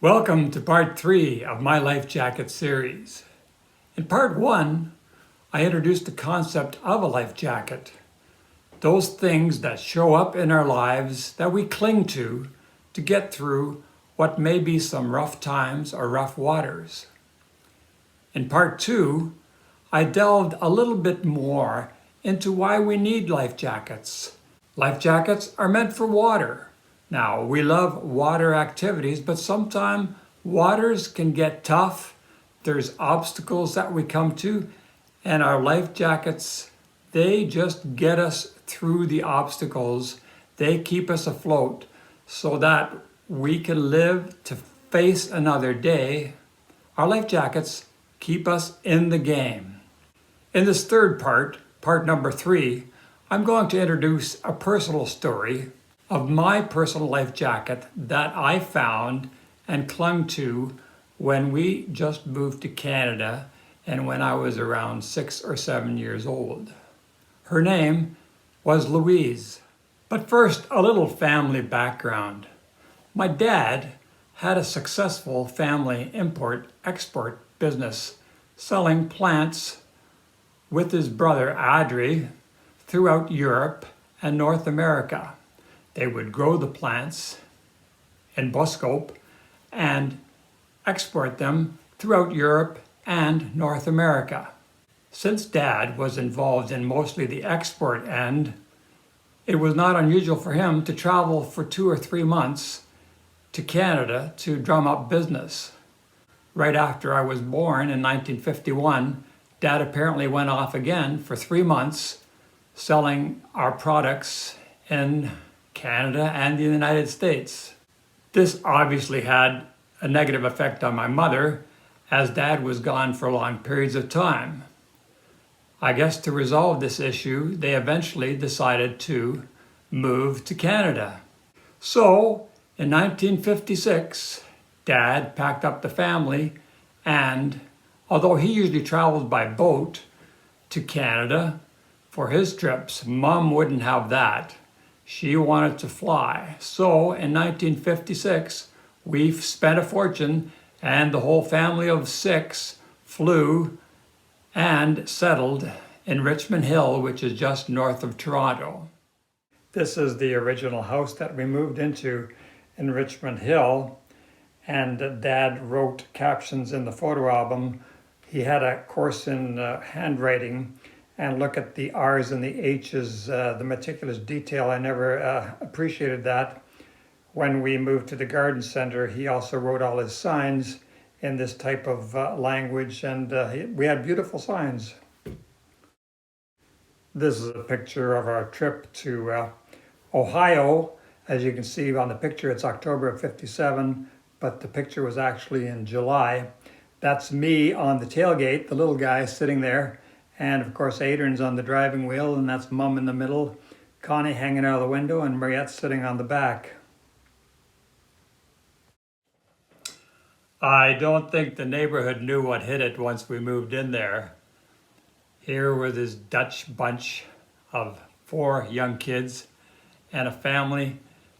Welcome to part 3 of my life jacket series. In part 1, I introduced the concept of a life jacket. Those things that show up in our lives that we cling to get through what may be some rough times or rough waters. In part 2, I delved a little bit more into why we need life jackets. Life jackets are meant for water. Now, we love water activities, but sometimes waters can get tough. There's obstacles that we come to, and our life jackets, they just get us through the obstacles. They keep us afloat so that we can live to face another day. Our life jackets keep us in the game. In this third part number 3, I'm going to introduce a personal story of my personal life jacket that I found and clung to when we just moved to Canada and when I was around 6 or 7 years old. Her name was Louise. But first, a little family background. My dad had a successful family import-export business selling plants with his brother Adri throughout Europe and North America. They would grow the plants in Boskoop and export them throughout Europe and North America. Since Dad was involved in mostly the export end, it was not unusual for him to travel for 2 or 3 months to Canada to drum up business. Right after I was born in 1951, Dad apparently went off again for 3 months selling our products in Canada and the United States. This obviously had a negative effect on my mother, as Dad was gone for long periods of time. I guess to resolve this issue, they eventually decided to move to Canada. So, in 1956, Dad packed up the family, and although he usually traveled by boat to Canada for his trips, Mom wouldn't have that. She wanted to fly. So in 1956, we spent a fortune and the whole family of 6 flew and settled in Richmond Hill, which is just north of Toronto. This is the original house that we moved into in Richmond Hill, and Dad wrote captions in the photo album. He had a course in handwriting, and look at the R's and the H's, the meticulous detail. I never appreciated that. When we moved to the garden center, he also wrote all his signs in this type of language, and we had beautiful signs. This is a picture of our trip to Ohio. As you can see on the picture, it's October of '57, but the picture was actually in July. That's me on the tailgate, the little guy sitting there. And of course, Adrian's on the driving wheel, and that's Mom in the middle, Connie hanging out of the window, and Mariette sitting on the back. I don't think the neighborhood knew what hit it once we moved in there. Here were this Dutch bunch of 4 young kids and a family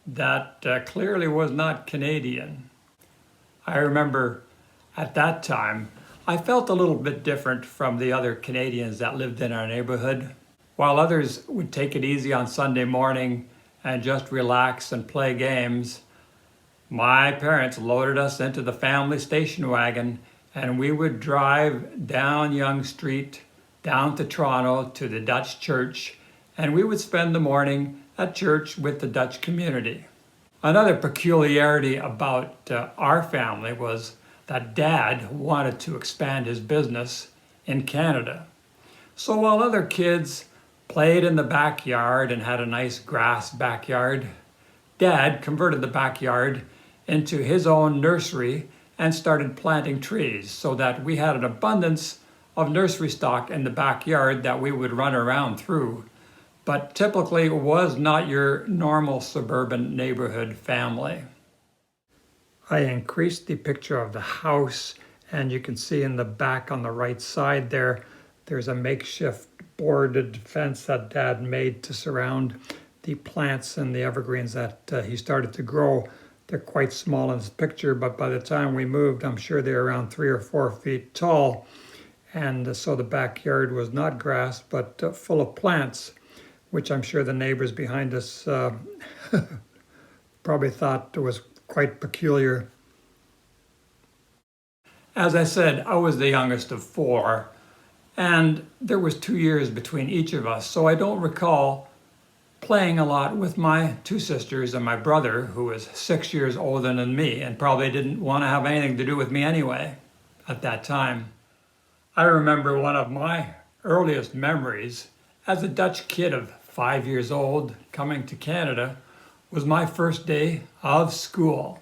that clearly was not Canadian. I remember at that time, I felt a little bit different from the other Canadians that lived in our neighborhood. While others would take it easy on Sunday morning and just relax and play games, my parents loaded us into the family station wagon, and we would drive down Yonge Street, down to Toronto to the Dutch church, and we would spend the morning at church with the Dutch community. Another peculiarity about our family was that Dad wanted to expand his business in Canada. So while other kids played in the backyard and had a nice grass backyard, Dad converted the backyard into his own nursery and started planting trees so that we had an abundance of nursery stock in the backyard that we would run around through, but typically was not your normal suburban neighborhood family. I increased the picture of the house, and you can see in the back on the right side there's a makeshift boarded fence that Dad made to surround the plants and the evergreens that he started to grow They're quite small in this picture, but by the time we moved, I'm sure they're around 3 or 4 feet tall. And so the backyard was not grass, but full of plants, which I'm sure the neighbors behind us probably thought was quite peculiar. As I said, I was the youngest of four, and there was 2 years between each of us, so I don't recall playing a lot with my two sisters and my brother, who was 6 years older than me and probably didn't want to have anything to do with me anyway at that time. I remember one of my earliest memories as a Dutch kid of 5 years old coming to Canada was my first day of school.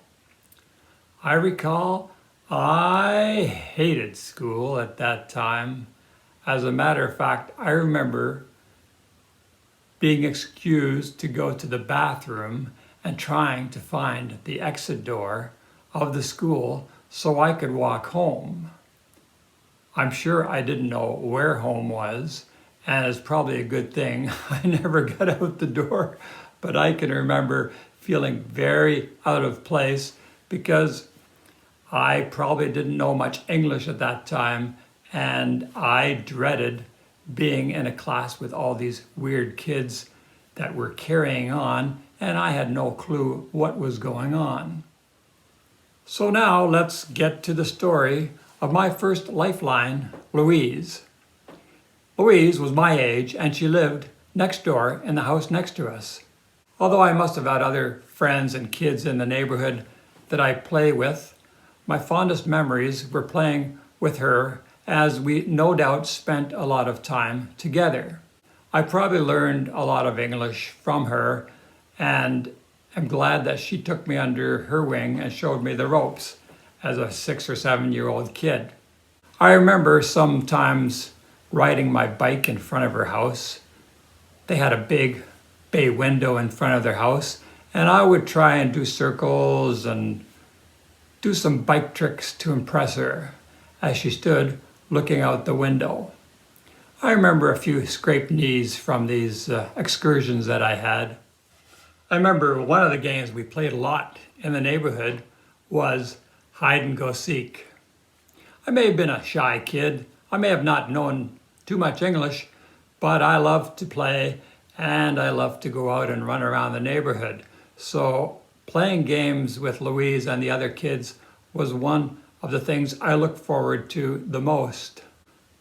I recall I hated school at that time. As a matter of fact, I remember being excused to go to the bathroom and trying to find the exit door of the school so I could walk home. I'm sure I didn't know where home was, and it's probably a good thing I never got out the door, but I can remember feeling very out of place because I probably didn't know much English at that time, and I dreaded being in a class with all these weird kids that were carrying on, and I had no clue what was going on. So now let's get to the story of my first lifeline, Louise. Louise was my age, and she lived next door in the house next to us. Although I must have had other friends and kids in the neighborhood that I play with, my fondest memories were playing with her, as we no doubt spent a lot of time together. I probably learned a lot of English from her, and I'm glad that she took me under her wing and showed me the ropes as a 6 or 7 year old kid. I remember sometimes riding my bike in front of her house. They had a big bay window in front of their house, and I would try and do circles and do some bike tricks to impress her as she stood looking out the window. I remember a few scraped knees from these excursions that I had. I remember one of the games we played a lot in the neighborhood was hide and go seek. I may have been a shy kid. I may have not known too much English, but I loved to play and I loved to go out and run around the neighborhood. So playing games with Louise and the other kids was one of the things I looked forward to the most.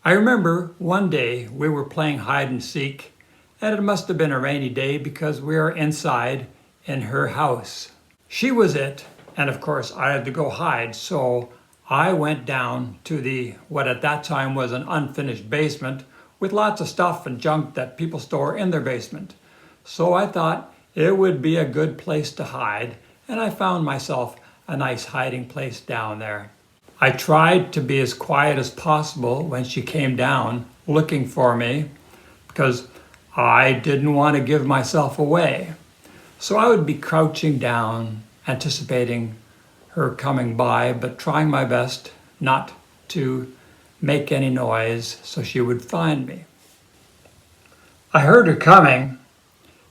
I remember one day we were playing hide and seek, and it must have been a rainy day because we were inside in her house. She was it, and of course I had to go hide, so I went down to the what at that time was an unfinished basement with lots of stuff and junk that people store in their basement. So I thought it would be a good place to hide, and I found myself a nice hiding place down there. I tried to be as quiet as possible when she came down looking for me because I didn't want to give myself away. So I would be crouching down, anticipating her coming by, but trying my best not to make any noise so she would find me. I heard her coming.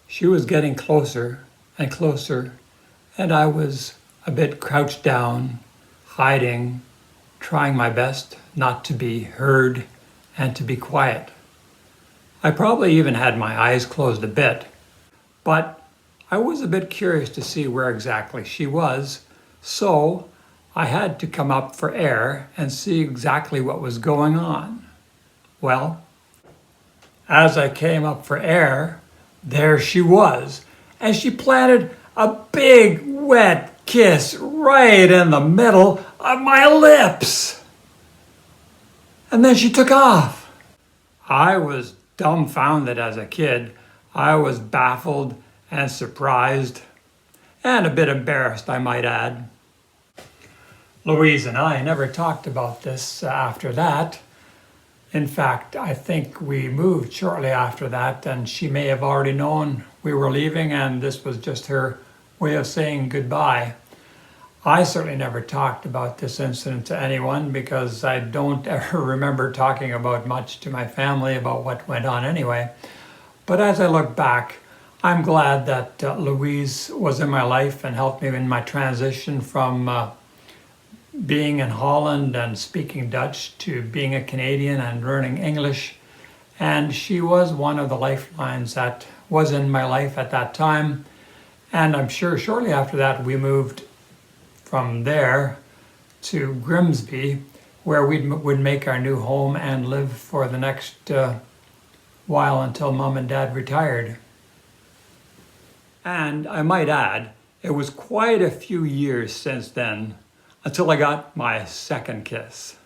She was getting closer and closer, and I was a bit crouched down, hiding, trying my best not to be heard and to be quiet. I probably even had my eyes closed a bit, but I was a bit curious to see where exactly she was, so I had to come up for air and see exactly what was going on. Well, as I came up for air, there she was, and she planted a big wet kiss right in the middle of my lips. And then she took off. I was dumbfounded as a kid. I was baffled and surprised and a bit embarrassed, I might add. Louise and I never talked about this after that. In fact, I think we moved shortly after that, and she may have already known we were leaving, and this was just her way of saying goodbye. I certainly never talked about this incident to anyone because I don't ever remember talking about much to my family about what went on anyway. But as I look back, I'm glad that Louise was in my life and helped me in my transition from being in Holland and speaking Dutch to being a Canadian and learning English. And she was one of the lifelines that was in my life at that time. And I'm sure shortly after that, we moved from there to Grimsby, where we would make our new home and live for the next while until Mom and Dad retired. And I might add, it was quite a few years since then until I got my second kiss.